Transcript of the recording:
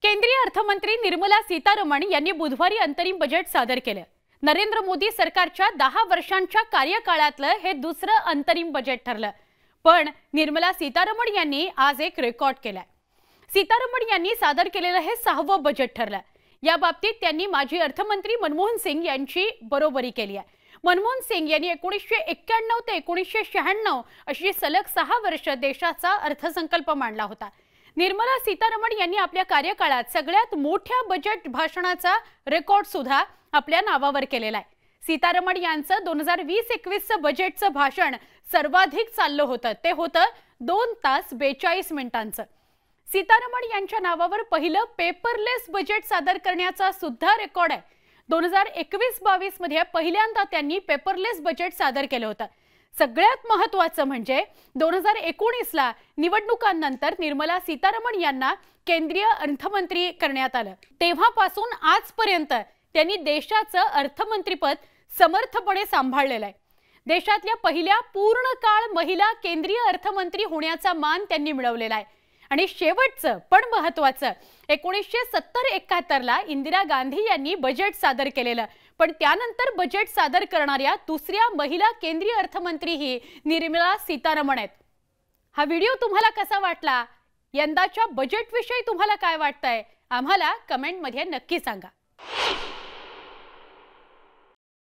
केंद्रीय अर्थमंत्री निर्मला सीतारमण यांनी बुधवारी अंतरिम बजेट सादर केले। नरेंद्र मोदी सरकारच्या 10 वर्षांच्या कार्यकाळातलं हे दुसरं अंतरिम बजेट ठरलं। पण निर्मला सीतारमण यांनी आज एक रेकॉर्ड केलाय। सीतारमण यांनी सादर केलेलं हे 6वं बजेट ठरलं। या बाबतीत त्यांनी माजी अर्थमंत्री मनमोहन सिंग यांची बरोबरी केली आहे। मनमोहन सिंग यांनी 1991 ते 1996 अशी सलग 6 वर्ष देशाचा अर्थसंकल्प मांडला होता। निर्मला सीतारमण यांनी आपल्या कार्यकाळात सगळ्यात मोठ्या बजेट भाषणाचा रेकॉर्ड सुद्धा आपल्या नावावर केलेला आहे। सीतारमण यांचं 2020-21चं बजेटचं भाषण सर्वाधिक चाललं होतं। ते होतं 2 तास 42 मिनिटांचं। सीतारमण यांच्या नावावर पहिलं पेपरलेस बजेट सादर करण्याचा सुद्धा रेकॉर्ड आहे। 2021-22 मध्ये पहिल्यांदा त्यांनी पेपरलेस बजेट सादर केलं होतं। सगळ्यात महत्त्वाचं म्हणजे 2019ला निवडणुकांनंतर निर्मला सीतारमण यांना केंद्रीय अर्थमंत्री करण्यात आलं। तेव्हापासून आजपर्यंत त्यांनी देशाचं अर्थमंत्रीपद समर्थपणे सांभाळलेलं आहे। देशातल्या पहिल्या पूर्णकाळ महिला केंद्रीय अर्थमंत्री होण्याचा मान त्यांनी मिळवलेला आहे। आणि शेवटचं पण महत्त्वाचं 1970-71 ला इंदिरा गांधी यांनी बजेट सादर केलेलं। पण त्यानंतर बजेट सादर करणाऱ्या दुसऱ्या महिला केंद्रीय अर्थमंत्री ही निर्मला सीतारमण आहेत। हा व्हिडिओ तुम्हाला कसा वाटला? यंदाच्या बजेटविषयी तुम्हाला काय वाटतंय? आम्हाला कमेंटमध्ये नक्की सांगा।